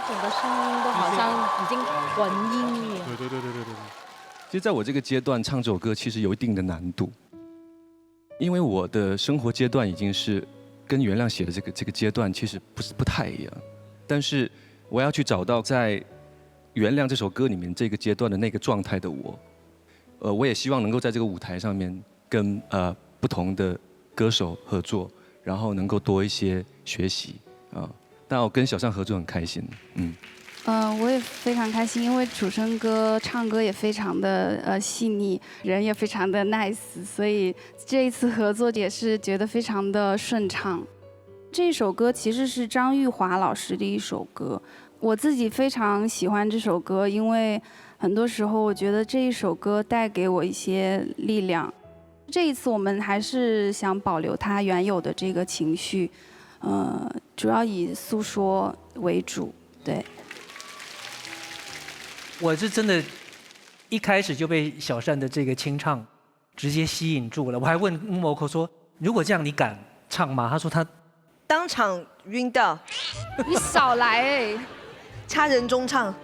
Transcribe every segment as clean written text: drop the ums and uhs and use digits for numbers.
整个声音都好像已经混音一样。对。其实，在我这个阶段唱这首歌，其实有一定的难度，因为我的生活阶段已经是跟原谅写的这个阶段其实不太一样，但是我要去找到在原谅这首歌里面这个阶段的那个状态的我，我也希望能够在这个舞台上面跟不同的歌手合作，然后能够多一些学习啊。但我跟小尚合作很开心，我也非常开心，因为楚生哥唱歌也非常的细腻，人也非常的 nice， 所以这一次合作也是觉得非常的顺畅。这首歌其实是张玉华老师的一首歌，我自己非常喜欢这首歌，因为很多时候我觉得这一首歌带给我一些力量。这一次我们还是想保留它原有的这个情绪，主要以诉说为主，对。我是真的，一开始就被小善的这个清唱直接吸引住了。我还问木某口说：“如果这样，你敢唱吗？”他说他当场晕掉，你少来哎！掐人中唱。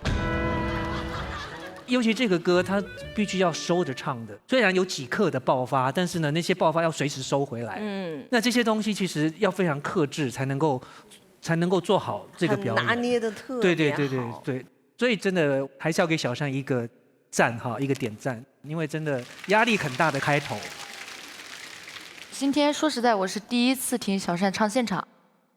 尤其这个歌，他必须要收着唱的。虽然有几刻的爆发，但是呢，那些爆发要随时收回来。那这些东西其实要非常克制，才能够做好这个表演。拿捏的特别对。所以真的还是要给小善一个赞哈，一个点赞，因为真的压力很大的开头。今天说实在，我是第一次听小善唱现场，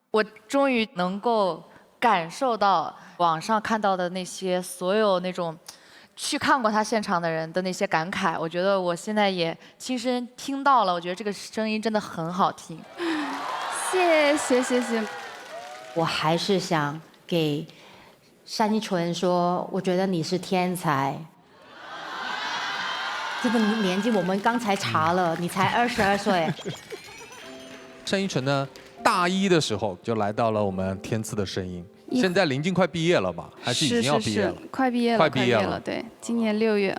我终于能够感受到网上看到的那些所有那种去看过他现场的人的那些感慨。我觉得我现在也亲身听到了，我觉得这个声音真的很好听。谢谢。我还是想给单依纯说，我觉得你是天才。这个年纪我们刚才查了，你才22岁。单依纯呢，大一的时候就来到了我们天赐的声音，现在临近快毕业了吧？还是已经要毕业了？快毕业了，对，今年6月，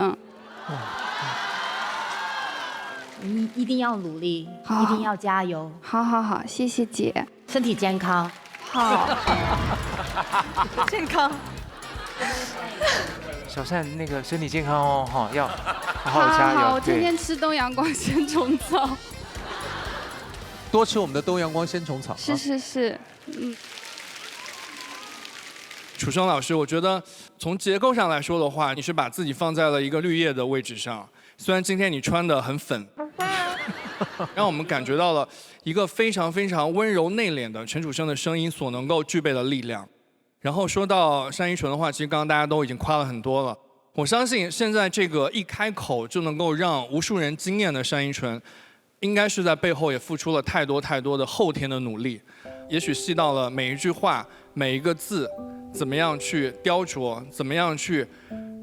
你一定要努力，一定要加油。好，谢谢姐，身体健康。好，健康。小善那个身体健康哦，哈，要好好加油。好，我天天吃东阳光鲜虫草，多吃我们的东阳光鲜虫草。是，楚生老师，我觉得从结构上来说的话，你是把自己放在了一个绿叶的位置上。虽然今天你穿的很粉，让我们感觉到了一个非常非常温柔内敛的陈楚生的声音所能够具备的力量。然后说到单依纯的话，其实刚刚大家都已经夸了很多了。我相信现在这个一开口就能够让无数人惊艳的单依纯，应该是在背后也付出了太多的后天的努力。也许细到了每一句话、每一个字，怎么样去雕琢，怎么样去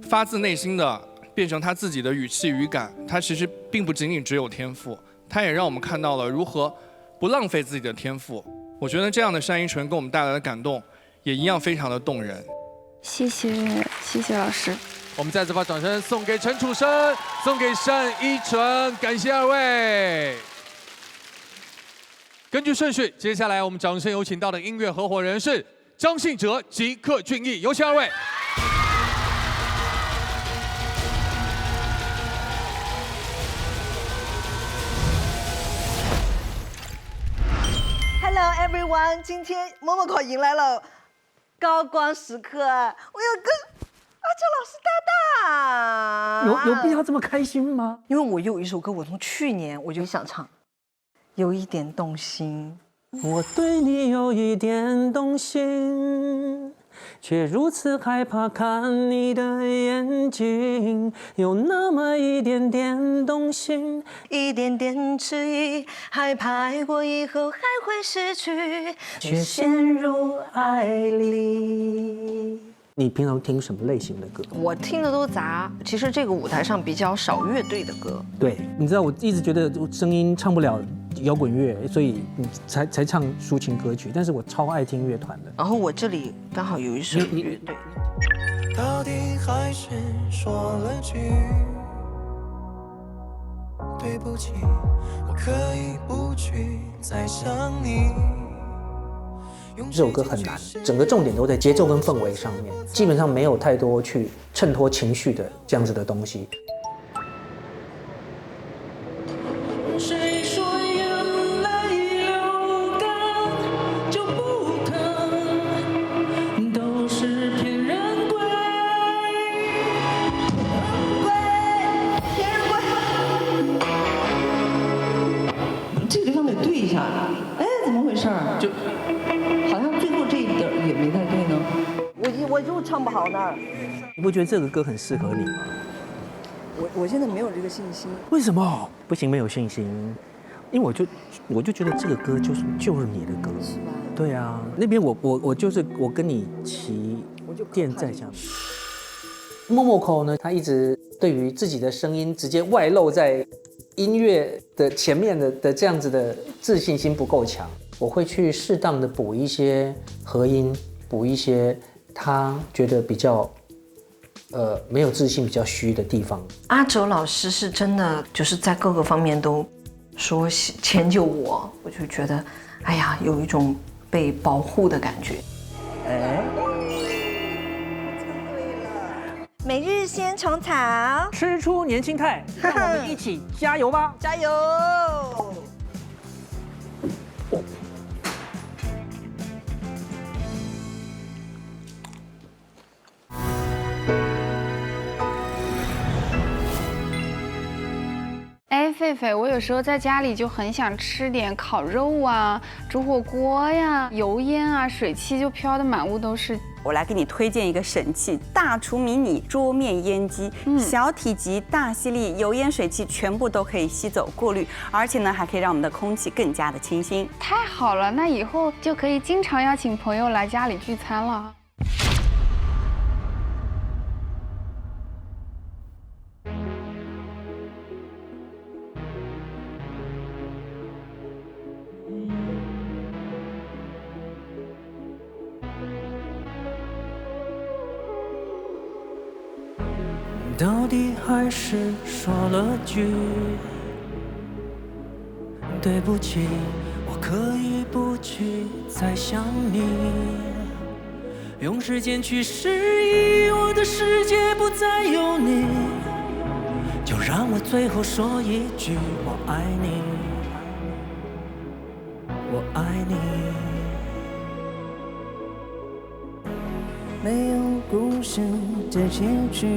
发自内心的变成他自己的语气语感。他其实并不仅仅只有天赋，他也让我们看到了如何不浪费自己的天赋。我觉得这样的单依纯给我们带来的感动，也一样非常的动人。谢谢老师。我们再次把掌声送给陈楚生，送给单依纯，感谢二位。根据顺序，接下来我们掌声有请到的音乐合伙人是张信哲及柯俊义，有请二位。Hello everyone， 今天某某口迎来了高光时刻，我有跟阿周老师搭档。有必要这么开心吗？因为我有一首歌，我从去年我就想唱，有一点动心。我对你有一点动心，却如此害怕看你的眼睛，有那么一点点动心，一点点迟疑，害怕爱过以后还会失去，却陷入爱里。你平常听什么类型的歌？我听的都杂，其实这个舞台上比较少乐队的歌。对，你知道我一直觉得我声音唱不了摇滚乐，所以才唱抒情歌曲。但是我超爱听乐团的。然后我这里刚好有一首乐队。到底还是说了句对不起，我可以不去再想你，这首歌很难，整个重点都在节奏跟氛围上面，基本上没有太多去衬托情绪的这样子的东西。谁说眼泪流干就不疼？都是骗人鬼，骗人鬼。这个地方得对一下，哎，怎么回事儿？就好像最后这一点也没太对呢。我就唱不好那儿。你不觉得这个歌很适合你吗？我现在没有这个信心。为什么？不行，没有信心，因为我就觉得这个歌就是你的歌，是吧？对啊，那边我就是我跟你骑电在下面。Momoko 呢，他一直对于自己的声音直接外露在音乐的前面的这样子的自信心不够强，我会去适当的补一些和音，补一些他觉得比较没有自信、比较虚的地方。阿哲老师是真的就是在各个方面都说迁就我，我就觉得哎呀，有一种被保护的感觉。哎，每日鲜虫草，吃出年轻态，让我们一起加油吧！加油！哎，狒狒，我有时候在家里就很想吃点烤肉啊、煮火锅呀，油烟啊、水汽就飘得满屋都是。我来给你推荐一个神器——大厨迷你桌面烟机，小体积、大吸力，油烟水汽全部都可以吸走、过滤，而且呢还可以让我们的空气更加的清新。太好了，那以后就可以经常邀请朋友来家里聚餐了。到底还是说了句对不起，我可以不去再想你，用时间去适应我的世界不再有你，就让我最后说一句我爱你，我爱你。没有故事的结局，